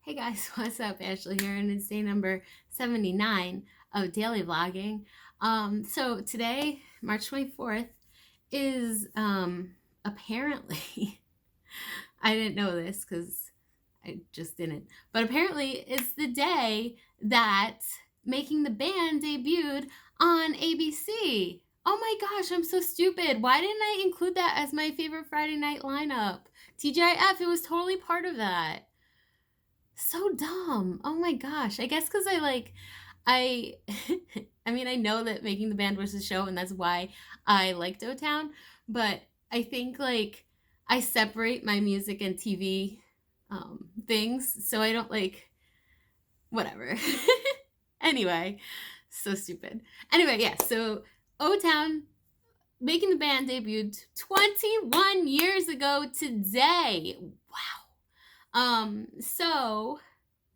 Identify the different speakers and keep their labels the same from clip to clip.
Speaker 1: Hey guys, what's up? Ashley here, and it's day number 79 of daily vlogging. So today, March 24th, is apparently, I didn't know this because I just didn't, but apparently it's the day that Making the Band debuted on ABC. Oh my gosh, I'm so stupid. Why didn't I include that as my favorite Friday night lineup? TGIF, it was totally part of that. So dumb. Oh my gosh. I guess because I, I mean, I know that Making the Band was a show and that's why I liked otown, but I think I separate my music and TV things so I don't whatever. Anyway, so stupid. Anyway, yeah, so otown Making the Band debuted 21 years ago today. Wow. So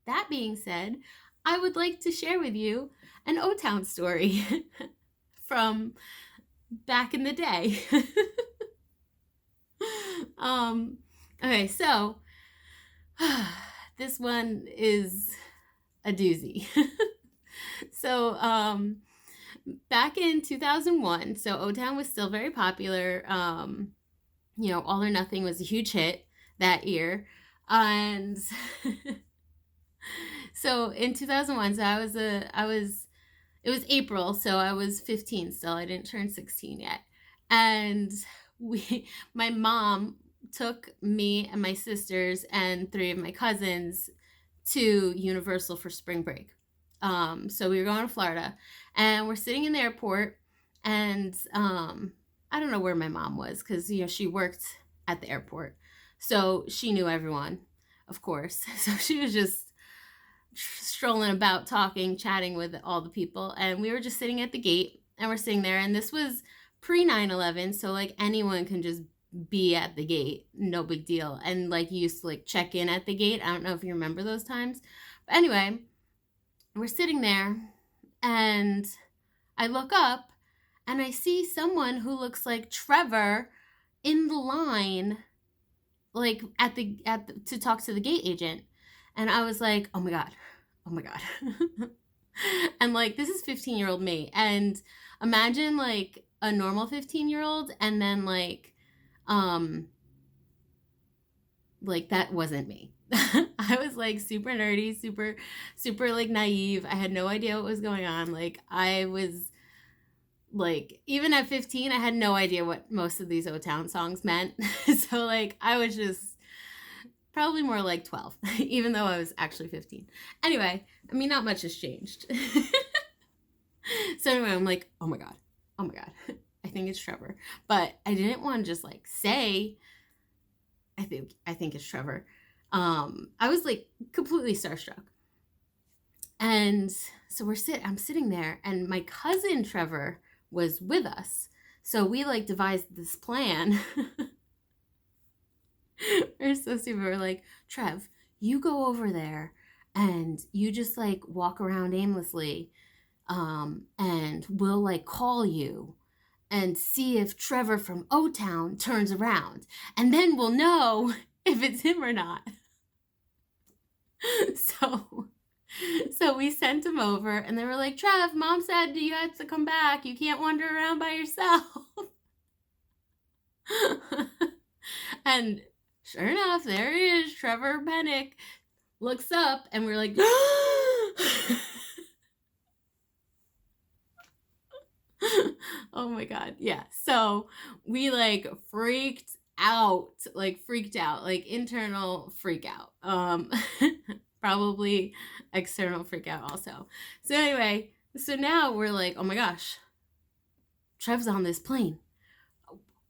Speaker 1: that being said, I would like to share with you an O-Town story from back in the day. um, okay, so this one is a doozy. So, back in 2001, so O-Town was still very popular. All or Nothing was a huge hit that year. And so in 2001, it was April, so I was 15 still. I didn't turn 16 yet. And my mom took me and my sisters and three of my cousins to Universal for spring break. So we were going to Florida, and we're sitting in the airport, and I don't know where my mom was because she worked at the airport, so she knew everyone, of course. So she was just strolling about, talking, chatting with all the people, and we were just sitting at the gate, and we're sitting there, and this was pre 9/11, so anyone can just be at the gate, no big deal. And you used to check in at the gate. I don't know if you remember those times, but anyway, we're sitting there, and I look up and I see someone who looks like Trevor in the line, to talk to the gate agent. And I was like, oh my God, oh my God. And this is 15-year-old me. And imagine a normal 15-year-old, and then that wasn't me. I was super nerdy, super, super naive. I had no idea what was going on. I was even at 15, I had no idea what most of these O-Town songs meant. So I was just probably more like 12, even though I was actually 15. Anyway, I mean, not much has changed. So anyway, I'm like, oh my God, I think it's Trevor. But I didn't want to just say, I think it's Trevor. I was completely starstruck. And so I'm sitting there, and my cousin Trevor was with us. So we devised this plan. We're so stupid. We're like, Trev, you go over there and you just walk around aimlessly. And we'll call you and see if Trevor from O-Town turns around. And then we'll know if it's him or not. So we sent him over, and they were like, Trev, Mom said you had to come back. You can't wander around by yourself. And sure enough, there he is, Trevor Pennick, looks up, and we're like, oh my God. Yeah. So we freaked out, internal freak out. Probably external freak out also. So anyway, so now we're like, oh my gosh, Trev's on this plane.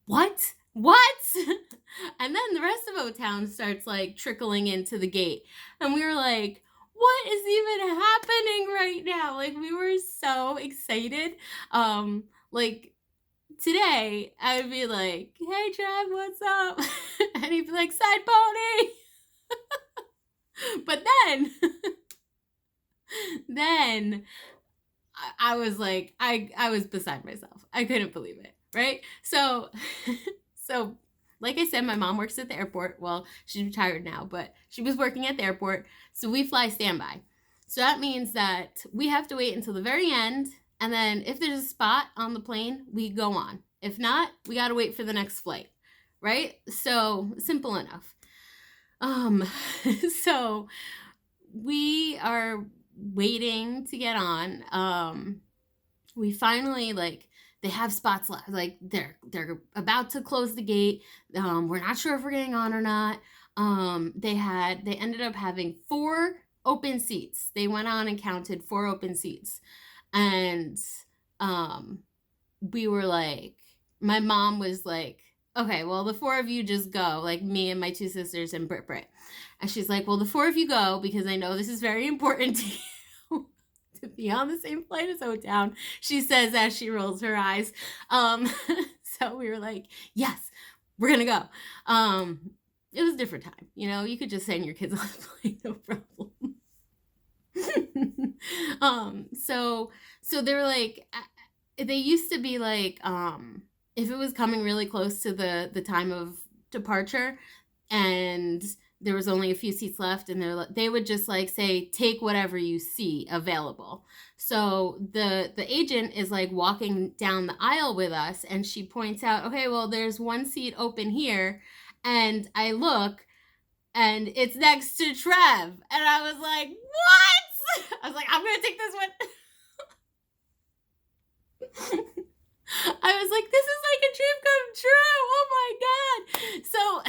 Speaker 1: What? And then the rest of O-Town starts trickling into the gate. And we were like, what is even happening right now? We were so excited. Today I would be like, hey Trev, what's up? And he'd be like, side pony. But then I was I was beside myself. I couldn't believe it, right? So like I said, my mom works at the airport. Well, she's retired now, but she was working at the airport. So we fly standby. So that means that we have to wait until the very end. And then if there's a spot on the plane, we go on. If not, we got to wait for the next flight. Right? So simple enough. Um, so we are waiting to get on. We finally like they have spots left. Like they're about to close the gate. We're not sure if we're getting on or not. They ended up having 4 open seats. They went on and counted 4 open seats. And we were like, my mom was like, okay, well, the 4 of you just go, like me and my 2 sisters and Brit. And she's like, well, the 4 of you go because I know this is very important to you to be on the same flight as otown, she says as she rolls her eyes. So we were like, yes, we're going to go. It was a different time. You know, you could just send your kids on the plane, no problem. So they were like, they used to be like, if it was coming really close to the time of departure and there was only a few seats left, and they would just like say, take whatever you see available. So the agent is like walking down the aisle with us, and she points out, okay, well, there's 1 seat open here. And I look, and it's next to Trev. And I was like, what? I was like, I'm going to take this one. I was like, this is like a dream come true. Oh my God. So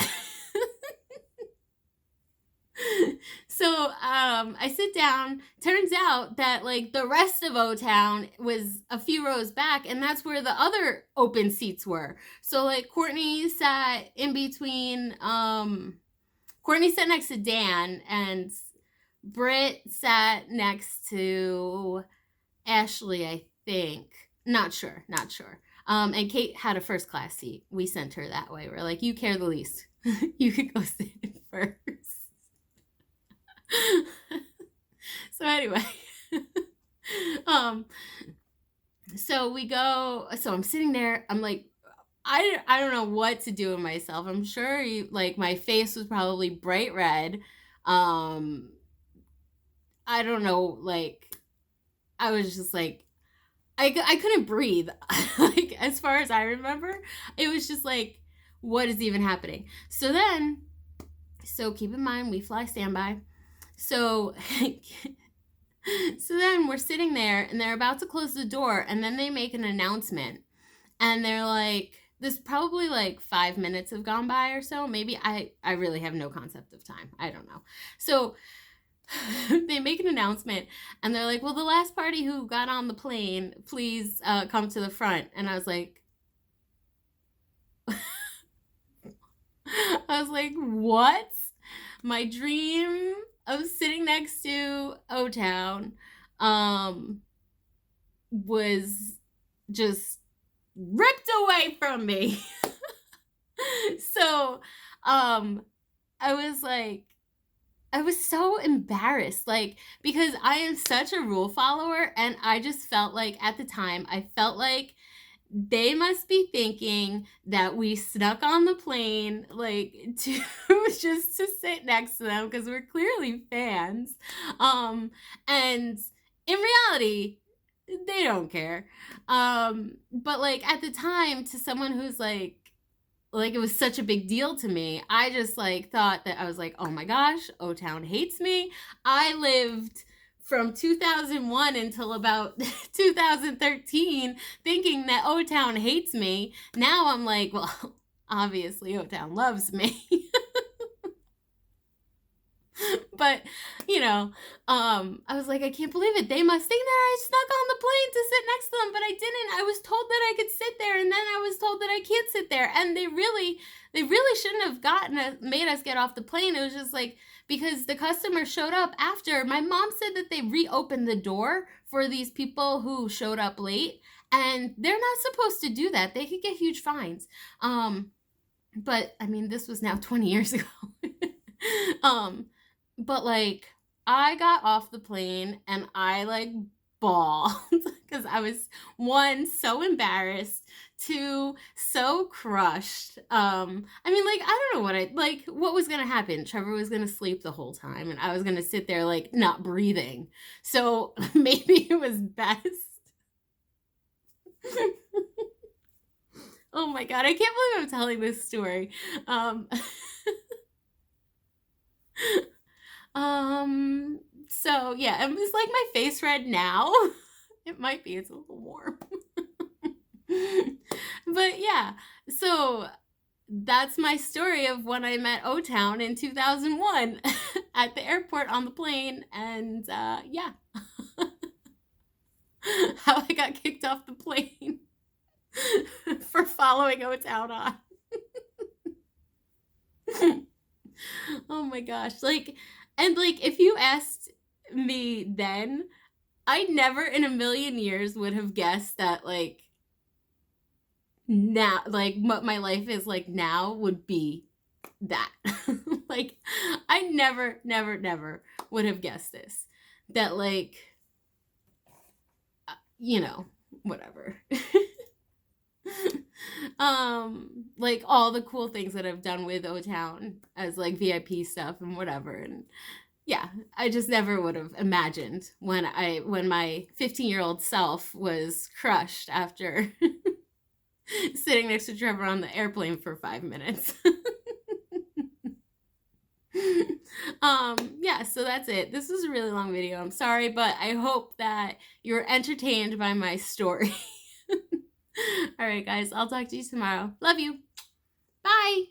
Speaker 1: I sit down. Turns out that like the rest of otown was a few rows back, and that's where the other open seats were. So like Courtney sat in between. Courtney sat next to Dan, and Britt sat next to Ashley, I think. Not sure. And Kate had a first class seat. We sent her that way. We're like, you care the least. You could go sit in first. So anyway, so we go. So I'm sitting there. I'm like, I don't know what to do with myself. I'm sure like my face was probably bright red. I don't know. Like I was just like, I couldn't breathe. Like as far as I remember, it was just like, what is even happening? So keep in mind, we fly standby. So then we're sitting there, and they're about to close the door, and then they make an announcement, and they're like, this probably like 5 minutes have gone by or so. Maybe I really have no concept of time. I don't know. So they make an announcement, and they're like, well, the last party who got on the plane, please come to the front. And I was like, what? My dream of sitting next to otown was just ripped away from me. So I was so embarrassed, like, because I am such a rule follower, and I just felt like at the time, I felt like they must be thinking that we snuck on the plane, like, to just to sit next to them because we're clearly fans. And in reality, they don't care. But like at the time, to someone who's like it was such a big deal to me, I just like thought that I was like, oh my gosh, otown hates me. I lived from 2001 until about 2013 thinking that otown hates me. Now I'm like, well, obviously otown loves me. But, I was like, I can't believe it. They must think that I snuck on the plane to sit next to them, but I didn't. I was told that I could sit there, and then I was told that I can't sit there. And they really shouldn't have made us get off the plane. It was just like, because the customer showed up after. My mom said that they reopened the door for these people who showed up late, and they're not supposed to do that. They could get huge fines. But I mean, this was now 20 years ago. But like, I got off the plane and I like bawled because I was, one, so embarrassed, two, so crushed. I mean, like, I don't know what was gonna happen. Trevor was gonna sleep the whole time, and I was gonna sit there like not breathing. So maybe it was best. Oh my god, I can't believe I'm telling this story. Um, um, so yeah, is like my face red now? It might be. It's a little warm. But yeah, so that's my story of when I met O-Town in 2001 at the airport on the plane, and yeah, how I got kicked off the plane for following O-Town on. Oh my gosh. Like, and like, if you asked me then, I never in a million years would have guessed that, like, now, like, what my life is like now would be that. Like, I never, never, never would have guessed this. That, like, whatever. Like all the cool things that I've done with O-Town as like VIP stuff and whatever. And yeah, I just never would have imagined when my 15-year-old self was crushed after sitting next to Trevor on the airplane for 5 minutes. Yeah, so that's it. This was a really long video. I'm sorry, but I hope that you're entertained by my story. All right, guys, I'll talk to you tomorrow. Love you. Bye.